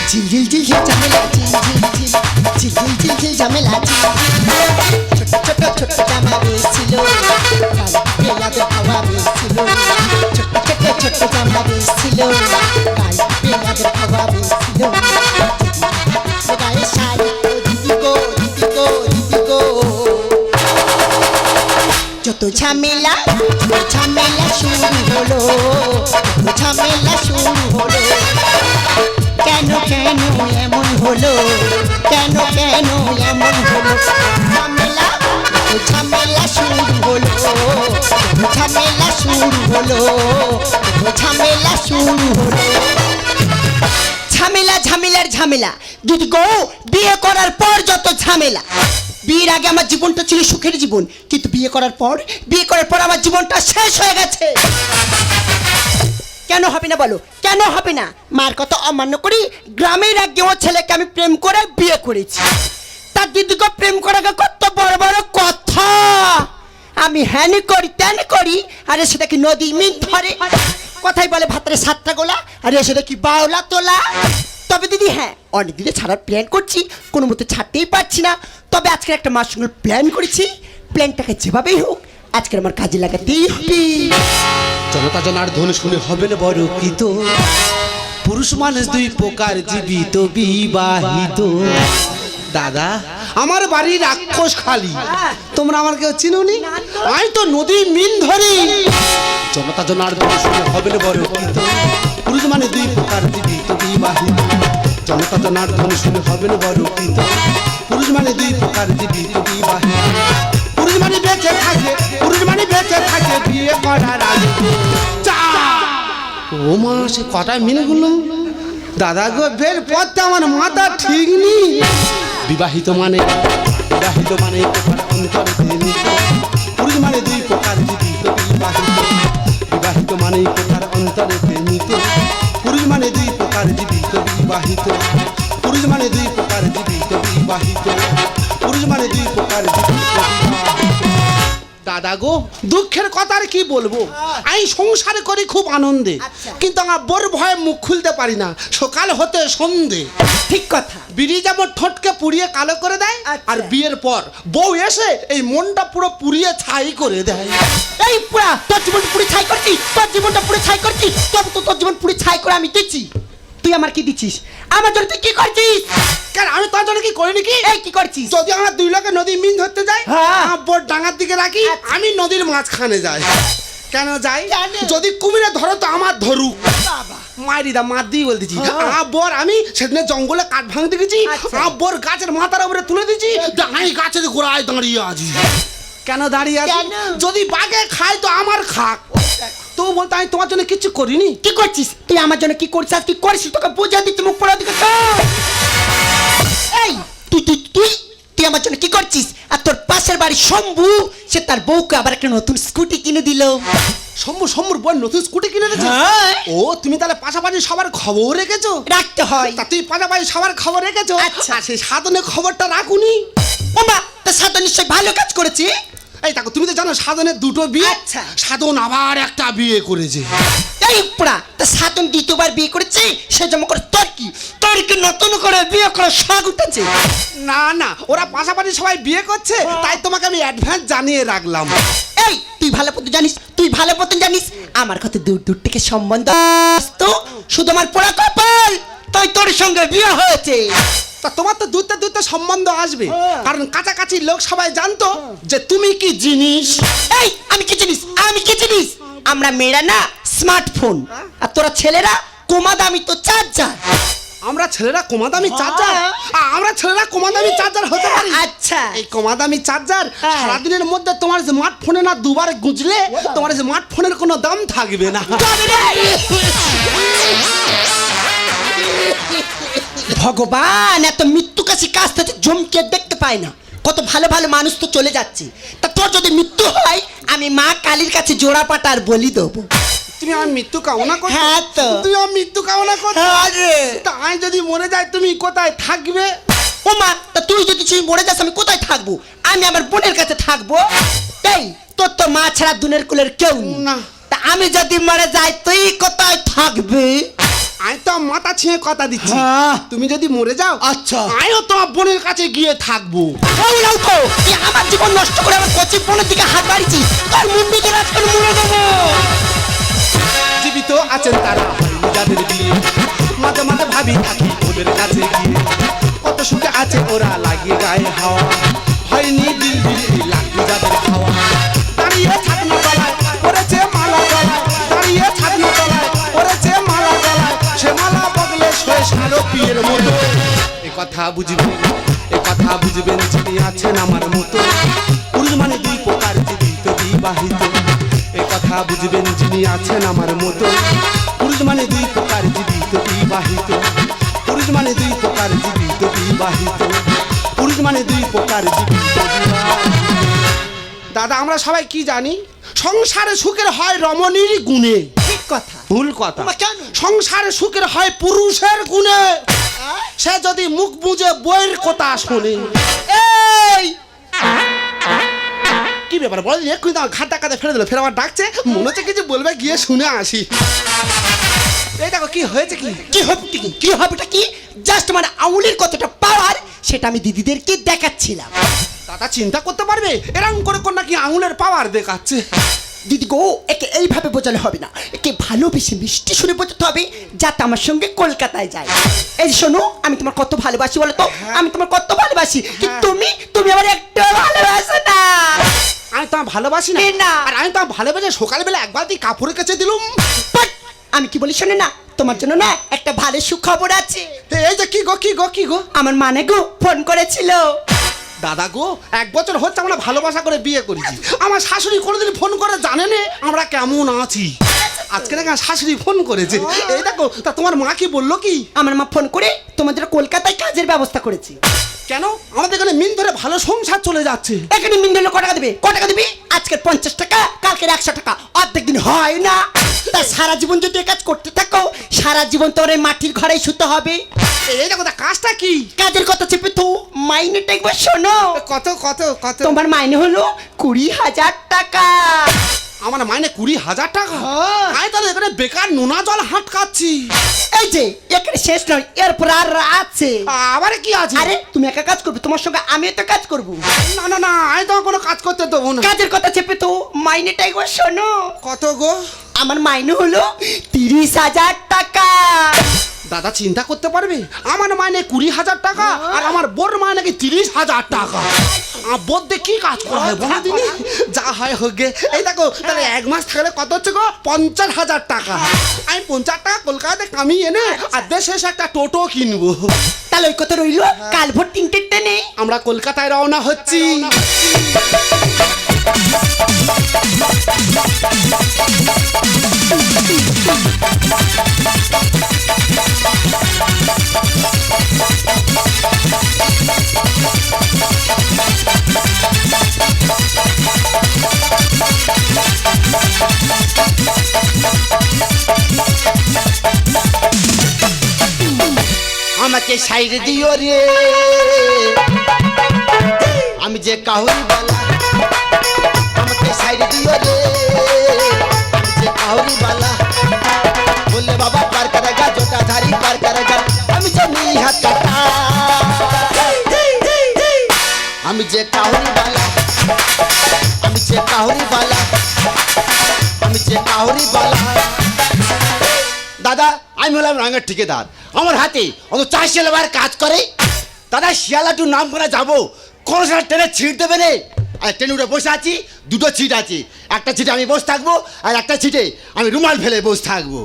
ঝিলঝিল ঝিলঝিল ঝামেলা ঝিলঝিল ঝিলঝিল ঝামেলা ছোট ছোট ছোট জামা বেশছিল পেলাদের খাওয়া বেশছিল ছোট ছোট ছোট জামা বেশছিল পেলাদের খাওয়া বেশছিল গায়ে শাড়ি দিদি গো দিদি গো দিদি গো যত ঝামেলা শুরু হলো ঝামেলা শুরু হলো কেন কেন এমন হলো কেন কেন এমন হলো ঝামেলা শুরু হলো ঝামেলা শুরু হলো ঝামেলা শুরু হলো ঝামেলা ঝামেলার ঝামেলা দিদি গো বিয়ে করার পর যত ঝামেলা বিয়ের আগে আমার জীবনটা ছিল সুখের জীবন কিন্তু বিয়ে করার পর আমার জীবনটা শেষ হয়ে গেছে কেন হবে না বলো কেন হবে না মার কথা অমান্য করি গ্রামের এক গেঁয়ো ছেলেকে আমি প্রেম করে বিয়ে করেছি তার দিদিকে প্রেম করাকে কত বড় বড় কথা আমি হ্যানি করি তেন করি আরে সেটা কি নদী মিন ধরে কথাই বলে ভাতের সাতটা গোলা আরে সেটা কি বাউলা তোলা তবে দিদি হ্যাঁ অনেক দিনে ছাড়ার প্ল্যান করছি কোনো মতে ছাড়তেই পারছি না তবে আজকে একটা মার সঙ্গে প্ল্যান করেছি প্ল্যানটাকে যেভাবেই হোক আজকের আমার কাজে লাগাতেই হবে জনতা জনার্দন শুনে হবেন বড় কৃত পুরুষ মানুষ দুই প্রকার জীবিত বিবাহিত দাদা আমার বাড়ি রাক্ষস খালি তোমরা আমার কেউ চিনোনি আমি তো নদী মিন ধরি জনতা জনার্দন শুনে হবেন বড় কৃত পুরুষ মানে দুই প্রকার জীবিত বিবাহিত জনতা জনার্দন শুনে হবেন বড় কৃত পুরুষ মানে দুই প্রকার জীবিত বিবাহিত পুরুষ মানে বেঁচে থাকে বিয়ে করার আগে ও মা সে কটায় মিলে গেল দাদা গো বের পথে আমার মাথা ঠিক নেই বিবাহিত মানে পুরুষ মানে দুই প্রকার জীবিত বিবাহিত মানে প্রকার অন্তরে প্রেমিত পুরুষ মানে দুই প্রকার জীবিত বিবাহিত পুরুষ মানে দুই প্রকার জীবিত বিবাহিত পুরুষ মানে দুই প্রকার জীবিত দাদা গো দুঃখের কথা আর কি বলবো আমি সংসারে করি খুব আনন্দে কিন্তু আমার বোর ভয়ে মুখ খুলতে পারি না সকাল হতে সন্ধে ঠিক কথা বিড়ি যেমন ঠোঁটকে পুড়িয়ে কালো করে দেয় আর বিয়ের পর বউ এসে এই মনটা পুরো পুড়িয়ে ছাই করে দেয় এই পুরা তোর জীবন পুরি ছাই করছি তোর জীবনটা পুরি ছাই করছি তোর জীবন পুরি ছাই করে আমি দিচ্ছি তুই আমার কি দিচ্ছিস আমার জন্য তুই কি করছিস কেন আমি তোর জন্য কি করিনি কি এই কি করছিস যদি আমরা দুই লোকে নদী মিন ধরতে যাই আমার বোট ডাঙার দিকে রাখি আমি নদীর মাঝখানে যাই কেন যাই যদি কুমিরে ধরো তো আমার ধরু মাইরিদা মার দিয়ে বলতেছি বর আমি সেদিনে জঙ্গলে কাঠ ভাঙতে গেছি বর গাছের মাথার উপরে তুলে দিচ্ছি ডাঙাই গাছের গোড়ায় দাঁড়িয়ে আছি কেন দাঁড়িয়ে আছি যদি বাঘে খায় তো আমার খাক তো বলতে আমি তোমার জন্য কিছু করিনি কি করছিস তুই আমার জন্য কি করছিস কি করিস তোকে বুঝিয়ে দিচ্ছি মুখ পড়া দিকে এই তুই তুই তুই তুই আমার জন্য কি করছিস আর তোর পাশের বাড়ি শম্ভু সে তার বউকে আবার একটা নতুন স্কুটি কিনে দিল শম্ভুর বউ নতুন স্কুটি কিনে দিয়েছে ও তুমি তাহলে পাশাপাশি সবার খবর রেখেছো রাখতে হয় তা তুই পাশাপাশি সবার খবর রেখেছো আচ্ছা সেই সাধনের খবরটা রাখুনি ওমা তা সাধন নিশ্চয়ই ভালো কাজ করেছি এই দেখো তুমি তো জানো সাধনের দুটো বিয়ে আচ্ছা সাধন আবার একটা বিয়ে করেছে এই পুরা তা সাধন দ্বিতীয়বার বিয়ে করেছে সে জমা করে তোর কি নতুন করে বিয়ে করার শখ উঠেছে না না ওরা পাশাপাশি সবাই বিয়ে করছে তাই তোমাকে আমি অ্যাডভান্স জানিয়ে রাখলাম এই তুই ভালো পথে জানিস আমার কাছে দূর দূর থেকে সম্বন্ধ তো শুধু আমার পোড়া কপাল তাই তোর সঙ্গে বিয়ে হয়েছে তা তোমার তো দূরতে সম্বন্ধ আসবে কারণ কাছাকাছি লোক সবাই জানতো যে তুমি কি জিনিস এই আমি কি জিনিস আমরা মেয়েরা না স্মার্টফোন আর তোরা ছেলেরা কোমা দামি তো চার্জার আমরা ছেলেরা কোমাদামি চার্জার হতে পারি আচ্ছা এই কোমাদামি চার্জার সারাদিনের মধ্যে তোমার স্মার্টফোনে না দুবার গুঁজলে তোমার স্মার্টফোনের কোনো দাম থাকবে না ভগবান এত মৃত্যু কাছে কাছ থেকে জমকে দেখতে পায় না কত ভালো ভালো মানুষ তো চলে যাচ্ছে তা তোর যদি মৃত্যু হয় আমি মা কালীর কাছে জোড়া পাটার বলি দেবো তুমি আমার মৃত্যু কামনা করছো হ্যাঁ তো তুমি আমার মৃত্যু কামনা করছো তা আমি যদি মরে যাই তুমি কোথায় থাকবে ও মা তা তুই যদি মরে যাস আমি কোথায় থাকবো আমি আমার বোনের কাছে থাকবো তাই তোর তো মা ছাড়া দুনের কুলের কেউ না তা আমি যদি মরে যাই তুই কোথায় থাকবি আমি তো মাথা ছিঁড়ে কথা দিচ্ছি হ্যাঁ। তুমি যদি মরে যাও আচ্ছা। আমিও তোমার বোনের কাছে গিয়ে থাকবো। ওই লউকো, তুই আমার জীবন নষ্ট করে আমার কচি বোনের দিকে হাত বাড়িয়েছিস, তোর মুন্ডু তোর আজকে মুড়ে দেবো। জীবিত আছেন তারা হয়নি যাদের বিয়ে, মাঝে মাঝে ভাবি থাকি ওদের কাছে গিয়ে, কত সুখে আছে ওরা লাগিয়ে গায়ে হাওয়া, হয়নি দিল দিল এই লাগবে যাদের খাওয়া। দাঁড়িয়ে ছাদনা তলায় পড়েছে মালা গলায়, দাঁড়িয়ে ছাদনা তলায় পড়েছে মালা গলায়, সে মালা বগলে শোয়ে সারো পিয়ের মতো। এ কথা বুঝবেন, এ কথা বুঝবেন যিনি আছেন আমার মতো, পুরুষ মানে দুই প্রকার জীবিত বিবাহিত। এ কথা বুঝবেন যিনি আছেন আমার মতো, পুরুষ মানে দুই প্রকার জীবিত বিবাহিত, পুরুষ মানে দুই প্রকার জীবিত বিবাহিত, পুরুষ মানে দুই প্রকার জীবিত বিবাহিত। দাদা আমরা সবাই কি জানি, সংসারে সুখের হয় রমণীর গুণে। ঠিক কথা। ভুল কথা। ওমা, কেন? সংসারে সুখের হয় পুরুষের গুণে, সে যদি মুখ বুঝে বইয়ের কথা শোনে। এই কি ব্যাপার বল, এক্ষুনি তো ঘাটা কাতে ফেলে দিল, ফের আবার ডাকছে, মনে হচ্ছে কিছু বলবে, গিয়ে শুনে আসি। এই দেখো কি হয়েছে, কি কি হবে কি হবেটা কি, জাস্ট মানে আঙুলের কতটা পাওয়ার সেটা আমি দিদিদেরকে দেখাচ্ছিলাম। দাদা চিন্তা করতে পারবে এরকম করে কোন নাকি আঙুলের পাওয়ার দেখাচ্ছে। দিদি গো, একে এইভাবে বোঝালে হবে না, একে ভালোবেসে মিষ্টি শুনে বোঝাতে হবে, যাতে আমার সঙ্গে কলকাতায় যায়। এই যে শোনো, আমি তোমার কত ভালোবাসি বলো তো, আমি তোমার কত ভালোবাসি, কিন্তু তুমি আমার একটু ভালোবাসো না। আমি তো ভালোবাসি না, না। আর আমি তো ভালোবেসে সকালবেলা একবার তুই কাপড়ে কেচে দিলুম। বাট, আমি কি বলি শোনে না, তোমার জন্য না একটা ভালো সুখবর আছে। এই যে কি গো কি গো কি গো, আমার মানে গো ফোন করেছিল। দাদা গো 1 বছর হচ্ছে আমরা ভালোবাসা করে বিয়ে করেছি, আমার শাশুড়ি কোনোদিন ফোন করে জানে না আমরা কেমন আছি, আজকে নাকি আমার শাশুড়ি ফোন করেছে। এই দেখো, তা তোমার মা কি বললো কি? আমার মা ফোন করে তোমাদের কলকাতায় কাজের ব্যবস্থা করেছে। কেন আমাদের এখানে মিন ধরে ভালো সংসার চলে যাচ্ছে। এখানে মিন্ডলে ক টাকা দেবে, ক টাকা দিবি? আজকের 50 টাকা, কালকের 100 টাকা, অর্ধেক দিন হয় না। তা সারা জীবন যদি এই কাজ করতে থাকো, সারা জীবন তোর এই মাটির ঘরেই শুতে হবে। এই দেখো, তা কাজটা কি? কাজের কথা চেপে তো মাইনেটা একবার শোনো। কত কত কত? তোমার মাইনে হলো 20,000 টাকা। আমার মাইনে 20,000 টাকা? হ্যাঁ। আমি তাহলে এখানে বেকার নোনা জল হাঁটকাচ্ছি। এই যে এখানে শেষ নয়, এরপর আর আছে। আবার কি আছে? আরে তুমি একা কাজ করবে, তোমার সঙ্গে আমিও তো কাজ করব। না না না, আমি তো কোনো কাজ করতে দেবো না। কাজের কথা চেপে তো মাইনেটা একবার শোনো। কত গো? আমার মাইনে হলো 30,000 টাকা। দাদা চিন্তা করতে পারবে, আমার মাইনে 20,000 টাকা আর আমার বোর মাইনে নাকি 30,000 টাকা। আমার বোর দিয়ে কি কাজ করা হয় বলো দিনি? যা হয় হোক গে। এই দেখো, তাহলে 1 মাস থাকলে কত হচ্ছে গো? 50,000 টাকা। আমি 50 টাকা কলকাতাতে কামিয়ে এনে আর দেশে এসে একটা টোটো কিনবো। তাহলে ওই কথা রইলো, কাল ভোর 3টে ট্রেনে আমরা কলকাতায় রওনা হচ্ছি। আমাকে সাইড দিও রে, আমি যে কাহুরি বালা। আমাকে সাইড দিও রে, আমি যে কাহুরি বালা। বললে বাবা পার করেগা, জোটা ধারি পার করেগা, আমি যে নীল হাত কাটা। আমি যে কাহুরি বালা, আমি যে কাহুরি বালা, আমি যে কাহুরি বালা। দাদা আমি হলাম রঙের ঠিকাদার, আমার হাতে অত 400 লেবার কাজ করে। দাদা শিয়ালাটু নাম করে যাবো, কোন সময় ট্রেনে ছিট দেবে নে। আর ট্রেনে উঠে বসে আছি, 2টো সিট আছে, একটা সিটে আমি বসে থাকবো আর একটা সিটে আমি রুমাল ফেলে বসে থাকবো।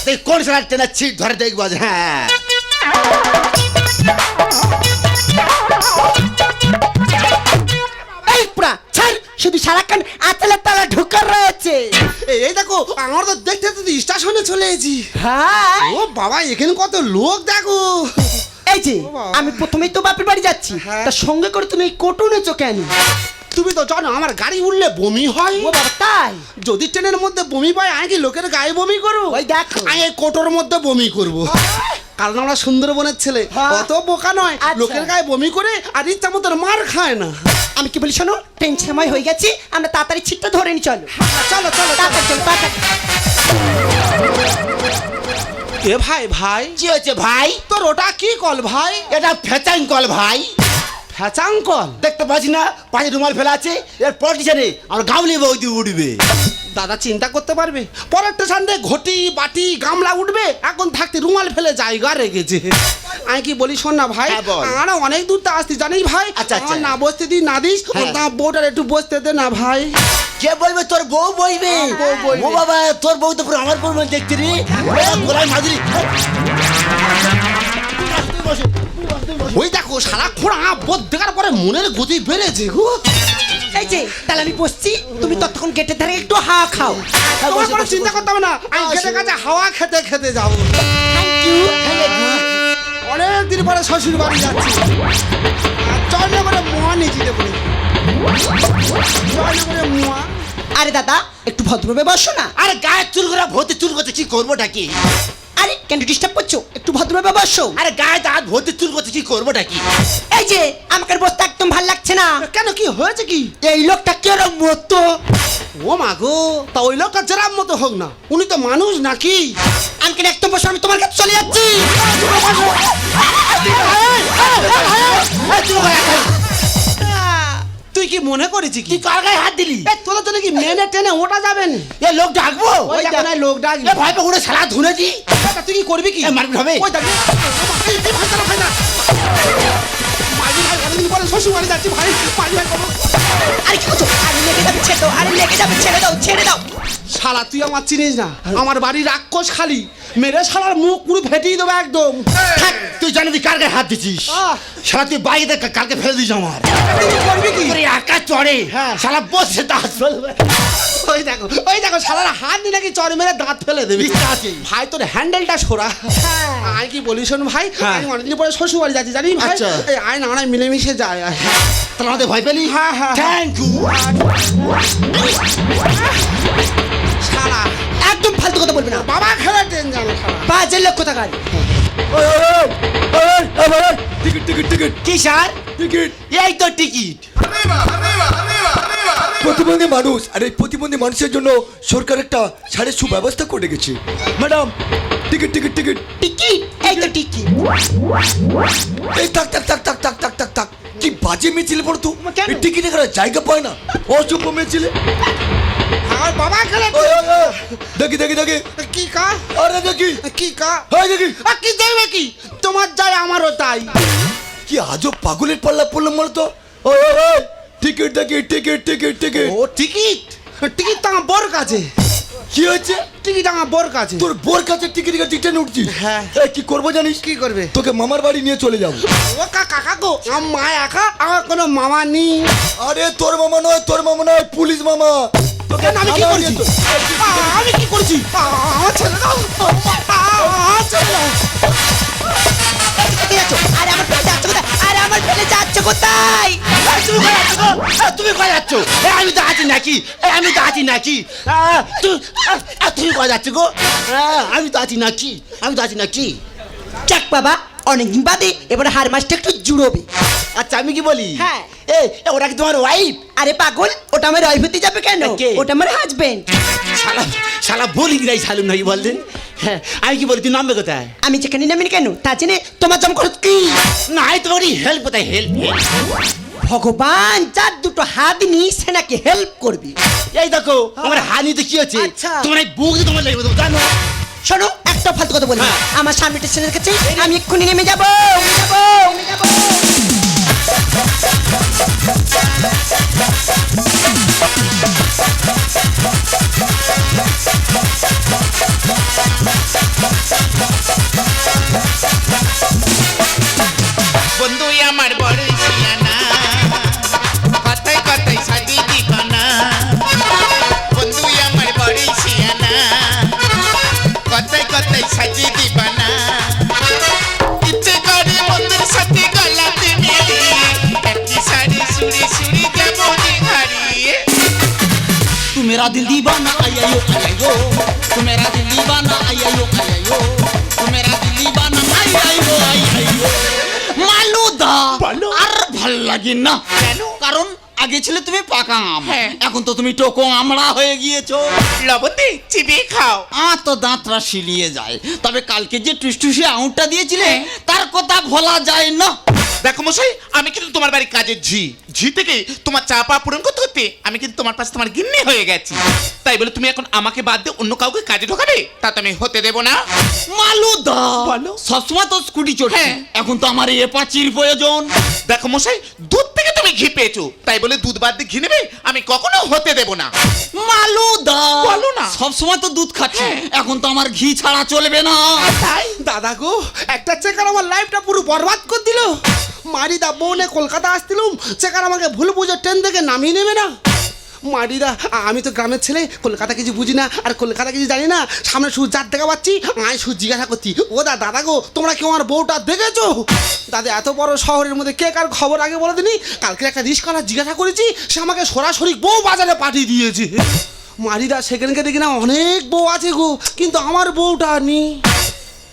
তাই কোন সময় ট্রেনের সিট ধরে দেখবো। হ্যাঁ এই পুরা ছাড়, শুধু সারাক্ষণ আতলা তালা ঢুকার রয়েছে। এই দেখো, আমার তো দেখতে তো স্টেশনে চলে এসেছি। হ্যাঁ, ও বাবা, এখানে কত লোক দেখো। এই যে আমি প্রথমেই তো বাপের বাড়ি যাচ্ছি, হ্যাঁ। তা সঙ্গে করে তুমি এই কোটো নেছো কেন? তুমি তো জানো আমার গাড়ি উঠলে বমি হয়। ও বাবা তাই? যদি ট্রেনের মধ্যে বমি পাই, আমি কি লোকের গায়ে বমি করবো? ওই দেখো। আমি এই কোটোর মধ্যে বমি করবো। কারণ আমরা সুন্দরবনের ছেলে, হ্যাঁ। অত বোকা নয়, আচ্ছা। লোকের গায়ে বমি করে আর ইচ্ছা মতো মার খায় না। আমি কি বলি শোনো, ট্রেন সময় হয়ে গেছে, আমরা তাড়াতাড়ি ছিটটা ধরে নি। চলো চলো চলো চলো। তাড়াতাড়ি চলো, তাড়াতাড়ি। এ ভাই ভাই কি হচ্ছে ভাই? তোর ওটা কি কল ভাই? এটা ফেচাং কল ভাই। ফ্যাচাং কল? দেখতে পাচ্ছি না পাশে রুমাল ফেলা আছে, এর পলিটিশিয়ানে আমার গামলি বৌদি উঠবে। দাদা চিন্তা করতে পারবে, পরের স্টেশন দিয়ে ঘটি বাটি গামলা উঠবে, এখন থাকতে রুমাল ফেলে জায়গা রেখেছে। আমি কি বলি শোন না ভাই, হ্যাঁ, বল। আমরা অনেক দূর তা আসছি জানিস ভাই। আচ্ছা, আচ্ছা। আমার না বসতে দিই না দিস, হ্যাঁ। তা বউটার একটু বসতে দে না ভাই। কে বলবে? তোর বউ বলবে। বউ বলবে। ও বাবা, তোর বউ তো পুরো আমার বউ মতো দেখতে রে। গোলায় মাধুরী। ওই দেখো সারা খোঁড়া বোধ দেখার পরে মনের গতি বেড়েছে গো। এই যে তাহলে আমি বসছি, তুমি ততক্ষণ গেটের ধারে একটু হাওয়া খাও। তোমার কোনো চিন্তা করতে হবে না, আমি গেটের কাছে হাওয়া খেতে খেতে যাবো। Thank you. অনেক দিন পরে শ্বশুর বাড়ি যাচ্ছি, চল করে মোয়া নিয়ে যেতে পারি। চল করে মোয়া। আরে দাদা একটু ভদ্রভাবে বসো না। আরে গায়ে চুল করে ভর্তি চুল করছে, কি করবোটা কি? আরে কেন ডিস্টার্ব করছো? একটু ভদ্রভাবে বসো। আরে গায়ে দাঁত ভর্তি চুল করছে, কি করবোটা কি? এই যে আমাকে বসতে একদম ভাল লাগছে না। কেন কি হয়েছে কি? এই লোকটা কিরম মতো? ও মা গো, তা ওই লোকটা যেরাম মতো হোক না, উনি তো মানুষ নাকি? আমি কেন একদম বসো, আমি তোমার কাছে চলে যাচ্ছি। তুই কি মনে করেছি কি তুই কার গায়ে হাত দিলি? এ তোরা জন্য কি মেনে টেনে ওটা যাবেন? এ লোক ডাকবো? ওই দেখো না লোক ডাক। এ ভাই উড়ে সারা ধুনে দি। তুই কি করবি কি? এ মারপিট হবে? ওই দেখ মাঝি ভাই অনেকদিন পরে শ্বশুর বাড়ি যাচ্ছি ভাই, মাঝি ভাই করবো। আরে কি করছো? আরে লেগে যাবে, ছেড়ে দাও। আরে লেগে যাবে, ছেড়ে দাও, ছেড়ে দাও। শালা তুই আমার চিনিস না, আমার বাড়ির রাক্ষস খালি মেরে শালার মুখ পুরো ফেটিয়ে দেবো একদম। থাক, তুই জানি তুই কার গায়ে হাত দিছিস? শালা তুই বাইরে কালকে ফেলে দিস আমার। তুই কি করবি কি? তোর এই আকা চড়ে হ্যাঁ। শালা বসে দাঁত ফেলবে। ওই দেখো শালার হাত দিয়ে নাকি চর মেরে দাঁত ফেলে দেবে। বিশ্বাস আছে? ভাই তোর হ্যান্ডেলটা সরা। আমি কি বলি শোন ভাই, হ্যাঁ। আমি অনেকদিন পরে শ্বশুর বাড়ি যাচ্ছি জানিস ভাই। আচ্ছা। এই আয় না আয় মিলেমিশে যায়। তাহলে আমাদের ভয় পেলি? হ্যাঁ, হ্যাঁ, হ্যাঁ। Thank you. শালা একদম ফালতু কথা বলবে না, বাবা খেলা ট্রেন জানো শালা। বাজে লোক কোথাকার। টিকিট টিকিট টিকিট কি স্যার? টিকিট এই তো টিকিট। প্রতিবন্ধী মানুষ, আর এই প্রতিবন্ধী মানুষের জন্য সরকার একটা ছাড়ের সুব্যবস্থা করে গেছে। Madam ticket ticket ticket ticket, এই তো টিকিট। এই তাক তাক তাক তাক তাক তাক তাক তাক কি বাজে মিছিল পড়তো। কেন? এই টিকিট এখানে জায়গা পায় না, অসভ্য মিছিলে। আমার বাবা খেলা ওই, ওই, ওই, দেখি দেখি দেখি কি কা আরে দেখি কি কা হয় দেখি কি দেখবে কি? তোমার যাই আমারও তাই। কি আজব পাগলের পাল্লা পড়লাম বলো তো। ওই ওই ওই টিকিট দেখি টিকিট টিকিট টিকিট ও টিকিট, টিকিট তো আমার বোর কাছে। কি হয়েছে? টিকিট আমার বোর কাছে। তোর বোর কাছে টিকিট টিকিট উঠছিস? হ্যাঁ। এই কি করবো জানিস? কি করবে? তোকে মামার বাড়ি নিয়ে চলে যাবো। ও কাকা গো, আমার মা একা, আমার কোনো মামা নেই। আরে তোর মামা নয় পুলিশ মামা। তোকে কেন আমি কি থানায় করছি? নিয়ে চলে- আমি কি করছি? আমার ছেলে দাও, আমার ছেলে দাও। কোথায় যাচ্ছো? আরে আমার ফেলে যাচ্ছ কোথায়? আরে আমার ফেলে যাচ্ছ কোথায়? তুমি কই যাচ্ছ গো? তুমি কই যাচ্ছ? আমি তো আছি নাকি? আমি তো আছি নাকি? তুমি কই যাচ্ছ গো? আমি তো আছি নাকি? আমি তো আছি নাকি? যাক বাবা, অনেকদিন বাদে এবারে হার মাসটা একটু জুড়োবে। আচ্ছা আমি কি বলি? হ্যাঁ। ওরা কি তোমার ওয়াইফ? আরে পাগল, ওটা আমার ওয়াইফ হতে যাবে কেন? কে? ওটা আমার হাজবেন্ড। শালা শালা বলি নাই সালুম নাকি বললেন? হ্যাঁ আমি কি বলি, তুই নামবে কোথায়? আমি যেখানে নামি কেন তা জেনে তোমার জম করো কি? না তোমার হেল্প কোথায়? হেল্প ভগবান যার দুটো হাত নিয়ে সে নাকি হেল্প করবি। এই দেখো আমার হানিতে কি হচ্ছে? আচ্ছা। তোমার এই বুক দিয়ে তোমার লেগে দেবো জানো? শোনো একটা ফালতু কথা বলবি না। হ্যাঁ। আমার সামনে স্টেশনের কাছে আমি এক্ষুনি নেমে যাবো। বন্ধু আমার বড় শিয়ানা, কথায় কথায় সাজি দিবানা। বন্ধু আমার বড় শিয়ানা, কথায় কথায় সাজি দিবানা। ইচ্ছে করে বন্ধুর সাথে গলাতে মিলি, একই শাড়ি সুড়ি সুড়ি যাবো হারিয়ে। तू मेरा दिल दीवाना आयो आयो, तू मेरा दिल दीवाना आयो आयो, तू मेरा दिल दीवाना आयो आयो। মালুদা আর ভাল লাগে না, কেন? কারণ আগে ছিলে তুমি পাকা আম, হ্যাঁ। এখন তো তুমি টোকো আমড়া হয়ে গিয়েছো। লবতে চিবিয়ে খাও। তো দাঁতরা শিলিয়ে যায়, তবে কালকে যে টুসটুসে আউটটা দিয়েছিলে হ্যাঁ। তার কথা ভোলা যায় না। দেখো মশাই, আমি কিন্তু তোমার বাড়ির কাজের ঝি থেকে তোমার চাপা পূরণ করতে করতে আমি কিন্তু তোমার পাশে তোমার গিন্নি হয়ে গেছি। তাই বলে তুমি এখন আমাকে বাদ দিয়ে অন্য কাউকে কাজে ঢোকাবে, তা তো আমি হতে দেবো না। মালুদা বলো। সবসময় তো স্কুটি চড়ছে, হ্যাঁ। এখন তো আমার এপাচির প্রয়োজন। দেখো মশাই, দুধ থেকে তুমি ঘি পেয়েছো, তাই বলে দুধ বাদ দিয়ে ঘি নেবে আমি কখনো হতে দেবো না। মালুদা বলো না। সবসময় তো দুধ খাচ্ছে, হ্যাঁ। এখন তো আমার ঘি ছাড়া চলবে না। তাই দাদা গো, একটা চেকার আমার লাইফটা পুরো বরবাদ করে দিল। মারিদা বউনে কলকাতা আসছিলাম, চেকার আমাকে ভুল বুঝে ট্রেন থেকে নামিয়ে নেবে না। মারিদা, আমি তো গ্রামের ছেলে, কলকাতা কিছু বুঝি না আর কলকাতা কিছু জানি না। সামনে শুধু যার দেখা পাচ্ছি, আমি শুধু জিজ্ঞাসা করছি, ও দাদা গো, তোমরা কি আমার বউটা দেখেছো? দাদা, এত বড় শহরের মধ্যে কে কার খবর আগে বলে দিনি? কালকে একটা রিস্কাওয়ালা জিজ্ঞাসা করেছি, সে আমাকে সরাসরি বউ বাজারে পাঠিয়ে দিয়েছে। মারিদা, সেখানকে দেখি না অনেক বউ আছে গো, কিন্তু আমার বউটা নেই।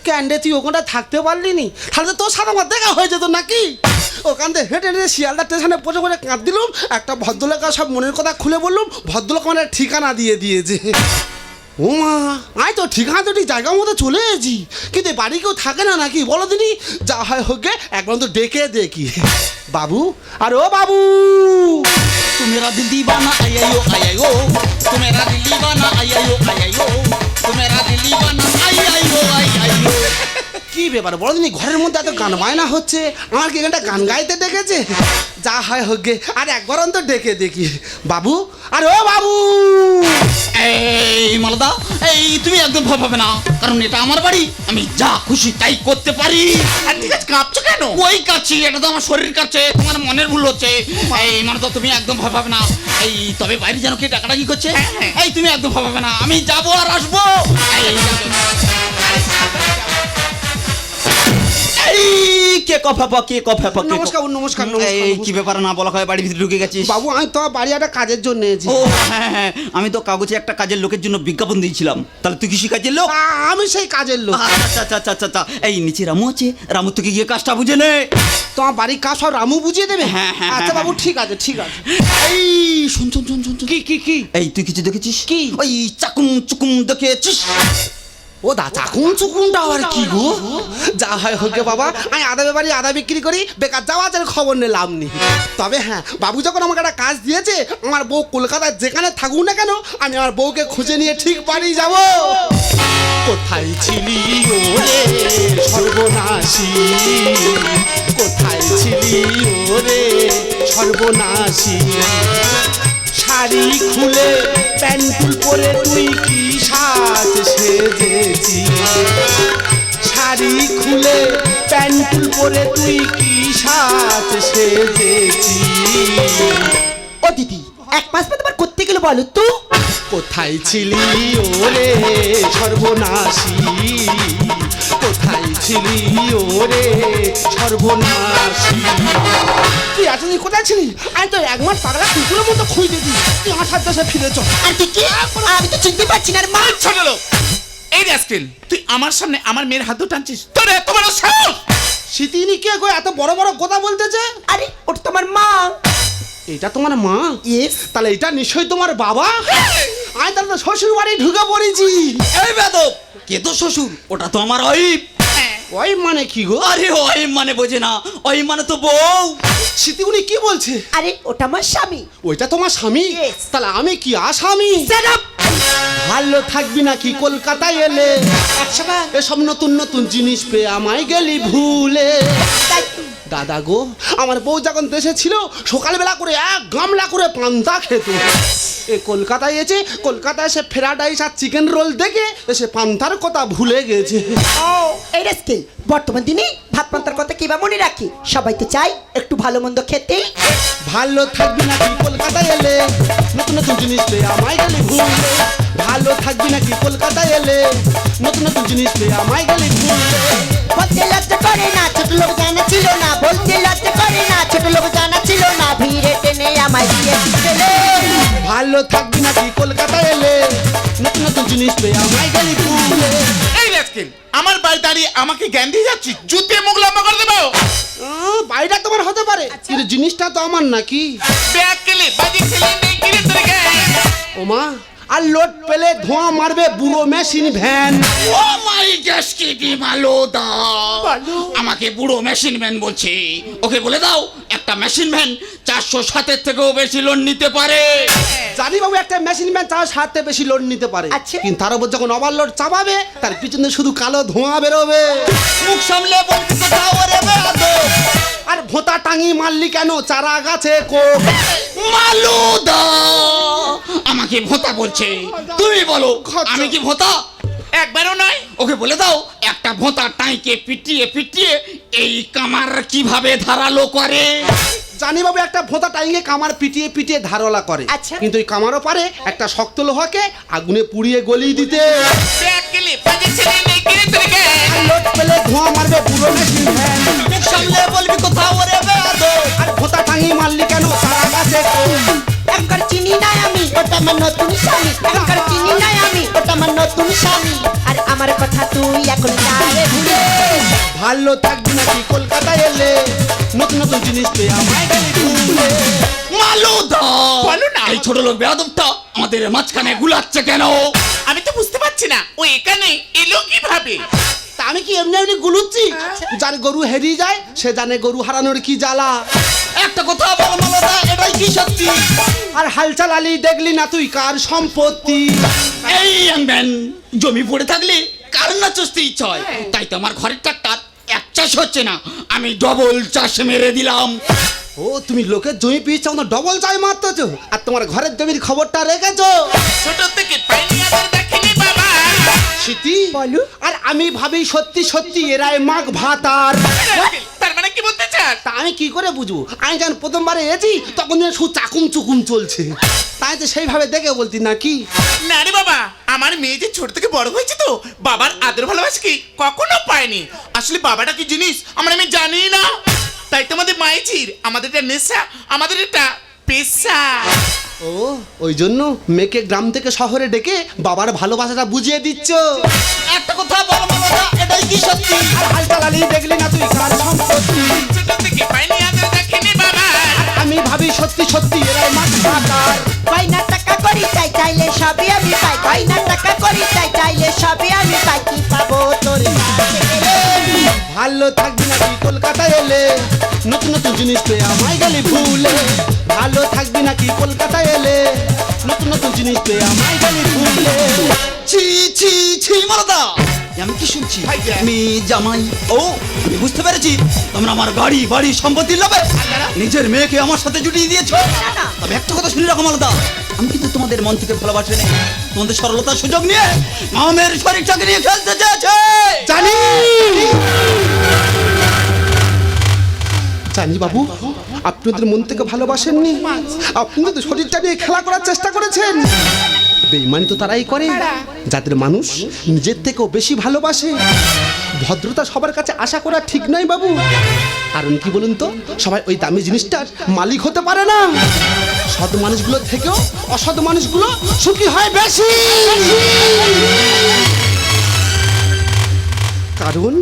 ক্যান্ডে, তুই ওখানটা থাকতে পারলি নি? তাহলে তো তোর সাথে আমার দেখা হয়ে যেত নাকি? ওখান থেকে হেঁটে হেঁটে শিয়ালদা স্টেশনে পৌঁছে করে কাঁদ দিলুম, একটা ভদ্রলোকের সব মনের কথা খুলে বললুম, ভদ্রলোক আমার একটা ঠিকানা দিয়ে দিয়েছে। ও মা, আয় তো ঠিকানা তো ঠিক জায়গা মতো চলে এসেছি, কিন্তু এ বাড়ি কেউ থাকে না নাকি বলো দিনি? যা হয় হোক গে, একবার তো ডেকে দেখি। বাবু, আর ও বাবু, तू मेरा दिल दीवाना आई आई ओ आई आई ओ, तू मेरा दिल दीवाना आई आई ओ आई आई ओ, तू मेरा दिल दीवाना आई आई ओ आई आई ओ। কি ব্যাপার বলো দিনি? ঘরের মধ্যে এত গান বায়না হচ্ছে, আমার কি এখানটা গান গাইতে ডেকেছে? যা হয় হোক গে, আর একবার অন্তর ডেকে দেখি। বাবু, আর ও বাবু, এই মালদা, এই তুমি একদম ভয় পাবে না, কারণ এটা আমার বাড়ি, আমি যা খুশি তাই করতে পারি। আর ঠিক আছে, কাঁপছো কেন? ওই কাচ্ছি, এটা তো আমার শরীর কাচ্ছে, তোমার মনের ভুল হচ্ছে। এই মালদা, তুমি একদম ভয় পাবে না। এই তবে বাইরে যেন কে ডাকাডাকি করছে, হ্যাঁ, হ্যাঁ। এই তুমি একদম ভয় পাবে না, আমি যাবো আর আসবো। এই কে কথা কে কথা নমস্কার, নমস্কার, এই কি ব্যাপার না বলা হয়, বাড়ির ভিতরে ঢুকে গেছিস? বাবু, আমি তো বাড়ি একটা কাজের জন্য এসেছি। ও হ্যাঁ হ্যাঁ, আমি তো কাগজে একটা কাজের লোকের জন্য বিজ্ঞাপন দিয়েছিলাম। তাহলে তুই কৃষি কাজের লোক? আমি সেই কাজের লোক। আচ্ছা আচ্ছা আচ্ছা আচ্ছা, এই নিচে রামু আছে, রামু তোকে গিয়ে কাজটা বুঝে নে। তোমার বাড়ির কাজ সব রামু বুঝিয়ে দেবে? হ্যাঁ, হ্যাঁ, আচ্ছা হ্যাঁ, বাবু, ঠিক আছে ঠিক আছে। এই শুন শুন শুন শুন, কি কি কি? এই তুই কিছু দেখেছিস? কি? ওই চাকুম চুকুম দেখেছিস? ও দা, চাকুন চুকুনটা আবার কি গো? যা হয় হোক গে বাবা, আমি আদা ব্যাপারি আদা বিক্রি করি, বেকার যাওয়া যার খবর নিলাম নি। তবে হ্যাঁ, বাবু যখন আমাকে একটা কাজ দিয়েছে, আমার বউ কলকাতায় যেখানে থাকুক না কেন, আমি আমার বউকে খুঁজে নিয়ে ঠিক বাড়ি যাব। কোথায় ছিলি ওরে সর্বনাশী, কোথায় ছিলি ওরে সর্বনাশী? শাড়ি খুলে প্যান্টুল পরে তুই কি সাজ সেজেছি? শাড়ি খুলে প্যান্টুল পরে তুই কি সাজ সেজেছি? ও দিদি, এক মাস পর তোমার করতে গেলে বলো তো? কোথায় ছিলি ওরে সর্বনাশী, কোথায় ছিলি ওরে সর্বনাশী? তুই এতদিন কোথায় ছিলি? আমি তো এক মাস পাগলা কুকুরের মতো খুঁজতেছি, তুই আমার সাথে এসে ফিরেছ। আর তুই কি? আমি তো চিনতে পারছি না রে মা। ছোট লোক, এই রাস্কেল, তুই আমার সামনে আমার মেয়ের হাত ধরে টানছিস? তোর এত বড় সাহস! শীতিনি কে গো এত বড় বড় কথা বলতেছে? আরে ওটা তোমার মা। এটা তোমার মা? ইয়েস। তাহলে এটা নিশ্চয়ই তোমার বাবা। আমি তাহলে তো শ্বশুর বাড়ি ঢুকে পড়েছি। এই বেদব, কে তো শ্বশুর? ওটা তো আমার ওয়াইফ। ওই মানে কি গো? আরে ওয়াইফ মানে বোঝে না, ওই মানে তো বউ। শীতিগুনি কি বলছে? আরে ওটা আমার স্বামী। ওইটা তোমার স্বামী? Yes. তাহলে আমি কি আসামি? Shut up! ভালো থাকবি নাকি কলকাতায় এলে? এসব নতুন নতুন জিনিস পেয়ে আমায় গেলি ভুলে। তাই তো। দাদা গো, আমার বউ যখন দেশে ছিল, সকালবেলা করে এক গামলা করে পান্তা খেত। এ কলকাতায় এসে, কলকাতায় এসে ফ্রাইড রাইস আর চিকেন রোল দেখে এসে পান্তার কথা ভুলে গেছে। ও এই রেস্কে বর্তমান দিনে ভাত পান্তার কথা কিবা মনে রাখি? সবাই তো চাই একটু ভালো মন্দ খেতে। ভালো থাকবি নাকি কলকাতায় এলে? নতুন নতুন জিনিস পেয়ে আমায় গেলি ভুলে। ভালো থাকবি নাকি কলকাতায় এলে? নতুন নতুন জিনিস পেয়ে আমায় গেলি ভুলে। বলতে লজ্জা করে না, ছোট লোক জানা ছিল না। বলতে লজ্জা করে না, ছোট লোক জানা ছিল না। ভিড়ে টেনে আমায় দিয়ে দিলে। ভালো থাকবি নাকি কলকাতায় এলে? নতুন নতুন জিনিস পেয়ে আমায় গেলি ভুলে। এই রাস্কেল, আমার বাড়ি দাঁড়িয়ে আমাকে জ্ঞান দিয়ে যাচ্ছিস? জুতে মুখ লম্বা করে দেবো। বাড়িটা তোমার তোমার হতে পারে, কিন্তু জিনিসটা তো আমার নাকি। ব্যাগ কেলে বাজি ছেলে নেই কিরে তোর গায়ে। ওমা, আর লোড পেলে ধোঁয়া মারবে বুড়ো machine van. Oh my destiny মালোদা, আমাকে বুড়ো মেশিন ম্যান বলছে। ওকে বলে দাও একটা মেশিন ভ্যান 407-এর থেকেও বেশি লোন নিতে পারে। জানি বাবু, একটা মেশিন ভ্যান তার সাথে বেশি লোড নিতে পারে, আচ্ছা। কিন্তু তার উপর যখন ওভারলোড চাপাবে তার পিছনে শুধু কালো ধোঁয়া বেরোবে। মুখ সামলে বলবি তো দাও রে বেয়াদব। আর ভোঁতা টাঙি মারলি কেন চারা গাছে কোক? মালোদা আমাকে ভোঁতা বলছে, তুমি বলো আমি কি ভোঁতা? একবারও নয়। ওকে বলে দাও একটা ভোঁতা টাইকে পিটিয়ে পিটিয়ে এই কামার কিভাবে ধারালো করে। জানি বাবু, একটা ভোঁতা টাইঙে কামার পিটিয়ে পিটিয়ে ধারওয়ালা করে, আচ্ছা। কিন্তু ওই কামারও পারে একটা শক্ত লোহাকে আগুনে পুড়িয়ে গলিয়ে দিতে। ব্যাগ কেলে বাজি ছেলে নেই কিরে তোর গায়ে। আর লোড পেলে ধোঁয়া মারবে বুড়ো মেশিন ভ্যান। মুখ সামলে বলবি কোথাও রে বেয়াদব। আর ভোঁতা টাঙি মারলি কেন চারা গাছে কোক? একবার চিনি নাই আমি, ওটা আমার নতুন স্বামী। একবার চিনি নাই আমি, ওটা আমার নতুন স্বামী। আর আমার কথা তুই এখন যাবে ভুলে। ভালো থাকবি নাকি কলকাতায় এলে? নতুন নতুন জিনিস পেয়ে আমায় গেলি ভুলে। মালোদা বলো না। এই ছোট লোক বেয়াদবটা আমাদের মাঝখানে গুলাচ্ছে কেন? আমি তো বুঝতে পারছি না ও এখানে এলো কিভাবে। তা আমি কি এমনি এমনি গুলুচ্ছি? যার গরু হেরিয়ে যায় সে জানে গরু হারানোর কি জ্বালা। একটা কথা বল মালোদা, এটাই কি সত্যি? আর হালচাল আলি দেখলি না তুই কার সম্পত্তি? এই ম্যান, জমি পড়ে থাকলে কার না চষতে ইচ্ছা হয়, তাই তো আমার ঘরের ট্রাক্টর এক চাষ হচ্ছে না, আমি ডবল চাষ মেরে দিলাম। ও, তুমি লোকের জমি পেয়েছো না ডবল চাই মারতেছো, আর তোমার ঘরের জমির খবরটা রেখেছো। ছোট থেকে পাইনি আদর দেখিনি বাবা। স্মৃতি বলো। আর আমি ভাবি সত্যি সত্যি এরাই মাঘ ভাতার। তার মানে কি বলতে চান? তা আমি কি করে বুঝবো? আমি যখন প্রথমবারে এসেছি তখন যেন শুধু চাকুম চুকুম চলছে, তাই তো সেইভাবে দেখে বলতি নাকি? না রে বাবা, আমার মেয়ে যে ছোট থেকে বড় হয়েছে তো বাবার আদর ভালোবাসা কি কখনো পায়নি। আসলে বাবাটা কি জিনিস আমার আমি জানি না, তাই তো আমাদের মায়ের আমাদের এটা নেশা, আমাদের এটা পেশা। ও, ওই জন্য মেয়েকে গ্রাম থেকে শহরে ডেকে বাবার ভালোবাসাটা বুঝিয়ে দিচ্ছ। একটা কথা বল মালোদা, এটাই কি সত্যি? আর হালচাল আলি দেখলি না তুই কার সম্পত্তি? ছোট থেকে পাইনি আদর দেখিনি বাবা। আমি ভাবি সত্যি সত্যি এরাই মাঘ ভাতার। গয়না টাকা করি চাই, চাইলে সবই আমি পাই। গয়না টাকা করি চাই, চাইলে সবই আমি পাই। কি পাবো তোর কাছে গেলে? ভালো থাকবি নাকি কলকাতায় এলে? নতুন নতুন জিনিস পেয়ে আমায় গেলি ভুলে। ভালো থাকবি নাকি কলকাতায় এলে? নতুন নতুন জিনিস পেয়ে আমায় গেলি ভুলে। ছি ছি ছি মালোদা, আমি কি শুনছি? মেয়ে জামাই, ও আমি বুঝতে পেরেছি, তোমরা আমার গাড়ি বাড়ি সম্পত্তি লাভে নিজের মেয়েকে আমার সাথে জুটিয়ে দিয়েছো। তবে একটা কথা শুনে রাখো মালোদা, আমি কিন্তু তোমাদের মন থেকে ভালোবাসি না, তোমাদের সরলতার সুযোগ নিয়ে আমার শরীরটাকে নিয়ে খেলতে চেয়েছে। জানি জানি বাবু, আপনাদের মন থেকে ভালোবাসেননি, আপনি তো শরীরটা নিয়ে খেলা করার চেষ্টা করেছেন। বেইমানি তো তারাই করে যাদের মানুষ নিজের থেকেও বেশি ভালোবাসে। ভদ্রতা সবার কাছে আশা করা ঠিক নয় বাবু, কারণ কি বলুন তো, সবাই ওই দামি জিনিসটার মালিক হতে পারে না। সৎ মানুষগুলো থেকেও অসৎ মানুষগুলো সুখী হয় বেশি। কারণ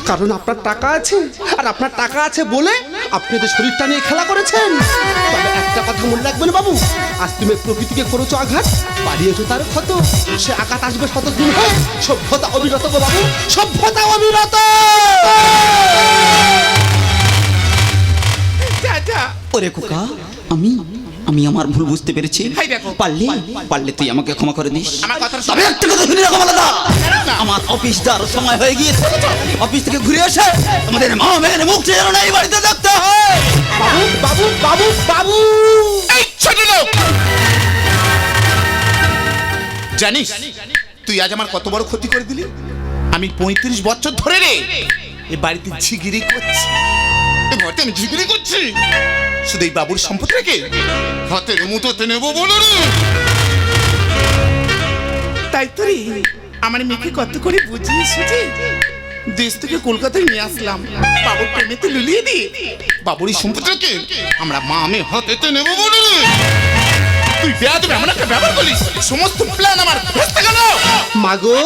কারণ আপনার টাকা আছে, আর আপনার টাকা আছে বলে আপনি তো শরীরটা নিয়ে খেলা করেছেন। তবে একটা কথা মনে রাখবেন বাবু, আজ তুমি প্রকৃতিকে করেছো আঘাত, বাড়িয়েছো তার ক্ষত, সে আঘাত আসবে শতদিন হয়ে। সভ্যতা অবিরত গো বাবু, সভ্যতা অবিরত। যা যা। ওরে খোকা, আমি আমার ভুল বুঝতে পেরেছি। হাই দেখো। পারলে তুই আমাকে ক্ষমা করে দিস। আমার কথা তবে একটা কথা শুনে রাখো মালোদা, আমার অফিস যাওয়ার সময় হয়ে গিয়েছে, অফিস থেকে ঘুরে এসে আমাদের মা মেয়ের মুখ যেন না এই বাড়িতে দেখতে হয়। বাবু বাবু বাবু বাবু, এই ছোট লোক, জানিস তুই আজ আমার কত বড় ক্ষতি করে দিলি? আমি 35 বছর ধরে রে এই বাড়িতে ঝিগিরি করছি, এই ঘরতে আমি ঝিগিরি করছি, শুধু এই বাবুর সম্পত্তি রেখে হাতের মুঠোতে নেবো বলো রে। তাই তো রে আমার মেয়েকে কত করে বুঝিয়ে সুঝে দেশ থেকে কলকাতায় নিয়ে আসলাম, বাবুর প্রেমেতে লুলিয়ে দিয়ে বাবুর এই সম্পত্তিকে আমরা মা মেয়ে হাতেতে নেবো বলো রে। তুই বেয়াদব এমন একটা ব্যবহার করলি, সমস্ত প্ল্যান আমার ভেস্তে গেল। মাগো,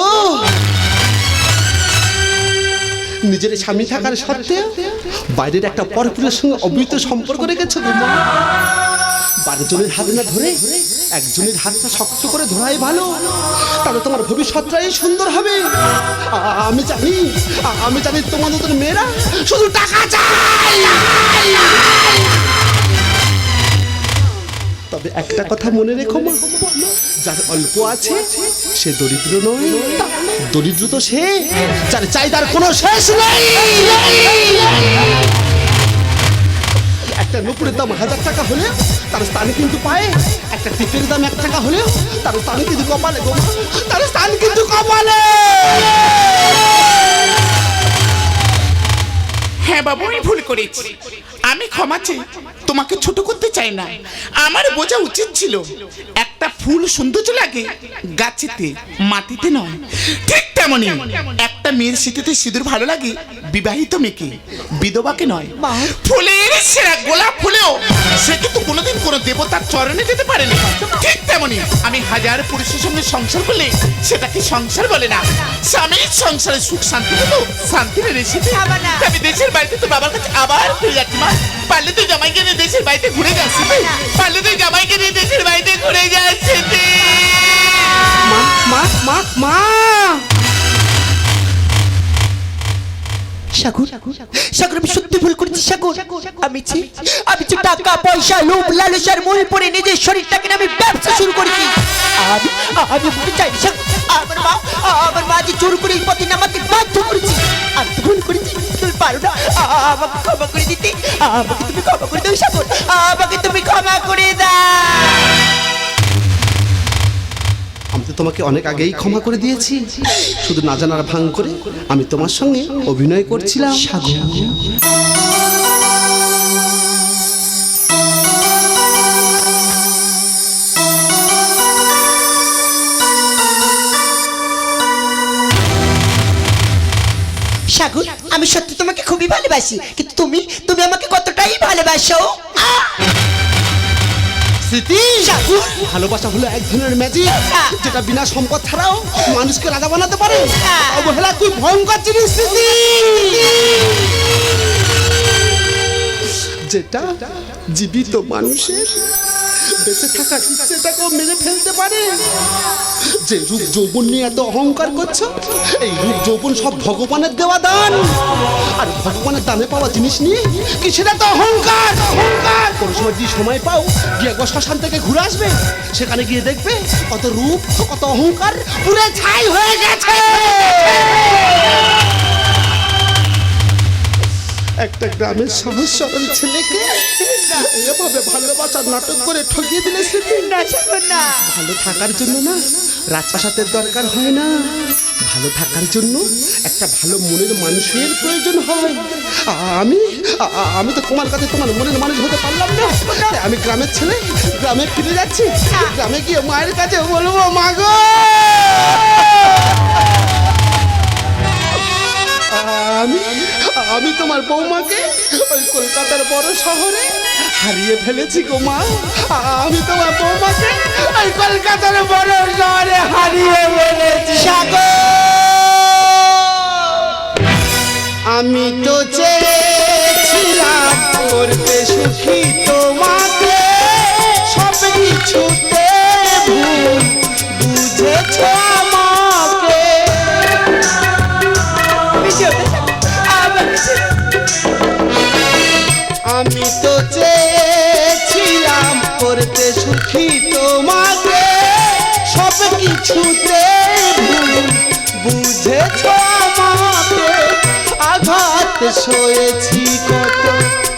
নিজের স্বামী থাকার সত্ত্বেও বাইরের একটা পরপুরের সঙ্গে অবৈধ সম্পর্ক রেখেছো গো মা। 12 জনের হাত না ধরে একজনের হাতটা শক্ত করে ধরাই ভালো, তাহলে তোমার ভবিষ্যৎটাই সুন্দর হবে। আমি জানি তোমাদের মেয়েরা শুধু টাকা চায়। তবে একটা কথা মনে রেখো মা, যার অল্প আছে সে দরিদ্র নয়, দরিদ্র তো সে যার চাহিদার কোনো শেষ নেই। একটা নুপুরের দাম 1000 টাকা হলেও তার স্থানে কিন্তু পায়ে, একটা টিপের দাম 1 টাকা হলেও তার স্থানে কিন্তু কপালে গো, তার স্থান কিন্তু কপালে। হ্যাঁ বাবু, আমি ভুল করেছি, আমি ক্ষমা চাই, তোমাকে ছোট করতে চাই না। আমার বোঝা উচিত ছিল একটা ফুল সৌন্দর্য লাগে গাছেতে, মাটিতে নয়। ঠিক তেমনি একটা মেয়ের শীতেতে সিঁদুর ভালো লাগে বিবাহিত মেয়েকে, বিধবাকে নয়। ফুলের সেরা গোলাপ ফুলেও সে কিন্তু কোনোদিন কোনো দেবতার চরণে যেতে পারেনি। ঠিক তেমনি আমি 1000 পুরুষের সঙ্গে সংসার করলে সেটাকে সংসার বলে না। স্বামীর সংসারে সুখ শান্তি তো শান্তির রেসিপি। আমি দেশের বাড়িতে তো বাবার কাছে আবার ফিরে যাচ্ছি মা। পারলে তুই জামাইকে নিয়ে দেশের বাড়িতে ঘুরে যাচ্ছি, পারলে তুই জামাইকে নিয়ে দেশের বাড়িতে ঘুরে যাচ্ছি। মা সাগর, আমি সত্যি ভুল করেছি সাগর। আমি টাকা পয়সা লোভ লালসার মোহে পড়ে নিজের শরীরটাকে আমি ব্যবসা শুরু করেছি। আমি বলতে চাই সাগর, আমার মা যে জোর করে এই পথে নামাতে বাধ্য করেছি। আমি তো ভুল করেছি, তুমি পারো না আমাকে ক্ষমা করে দিতে? আমাকে তুমি ক্ষমা করে দাও সাগর, আমাকে তুমি ক্ষমা করে দাও। আমি তো তোমাকে অনেক আগেই ক্ষমা করে দিয়েছি, শুধু না জানার ভান করে আমি তোমার সঙ্গে অভিনয় করছিলাম। সাগর, আমি সত্যি তোমাকে খুবই ভালোবাসি, কিন্তু তুমি আমাকে কতটাই ভালোবাসো? স্মৃতি, ভালোবাসা হলো এক ধরনের ম্যাজিক, যেটা বিনা সম্পদ ছাড়াও মানুষকে রাজা বানাতে পারে। অবহেলা তুই ভয়ঙ্কর জিনিস স্মৃতি, যেটা জীবিত মানুষের বেঁচে থাকার ইচ্ছেটাকেও মেরে ফেলতে পারে। যে রূপ যৌবন নিয়ে এত অহংকার করছো, এই রূপ যৌবন সব ভগবানের দেওয়া দান। আর ভগবানের দানে পাওয়া জিনিস নিয়ে কিসের এত অহংকার? কোন সময় যে সময় পাও গিয়ে একবার শ্মশান থেকে ঘুরে আসবে, সেখানে গিয়ে দেখবে কত রূপ কত অহংকার পুরো ছাই হয়ে গেছে। একটা গ্রামের সহজ সরল ছেলেকে এভাবে ভালোবাসার নাটক করে ঠকিয়ে দিলে ভালো থাকার জন্য না রাজপ্রাসাদের দরকার হয় না, ভালো থাকার জন্য একটা ভালো মনের মানুষের প্রয়োজন হয়। আমি তো তোমার কাছে তোমার মনের মানুষ হতে পারলাম না, তাই আমি গ্রামের ছেলে গ্রামে ফিরে যাচ্ছি। গ্রামে গিয়ে মায়ের কাছে বলবো, মা গো আমি তোমার বৌমাকে ওই কলকাতার বড় শহরে হারিয়ে ফেলেছি গো মা। আমি তোমার বৌমাকে ওই কলকাতার বড় শহরে হারিয়ে ফেলেছি। আমি তো চেয়েছিলাম করতে সুখী তোমাকে, সব কিছুতে ভুল বুঝেছ আমাকে। আমি তো চেয়েছিলাম করতে সুখী তোমাকে, সব কিছুতে ভুল বুঝেছ আমাকে। আঘাত সয়েছি কত,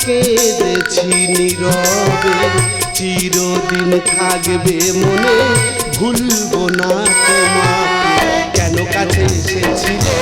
কেঁদেছি নীরবে, চিরদিন থাকবে মনে, ভুলবো না তোমাকে। কেন কাছে এসেছিলে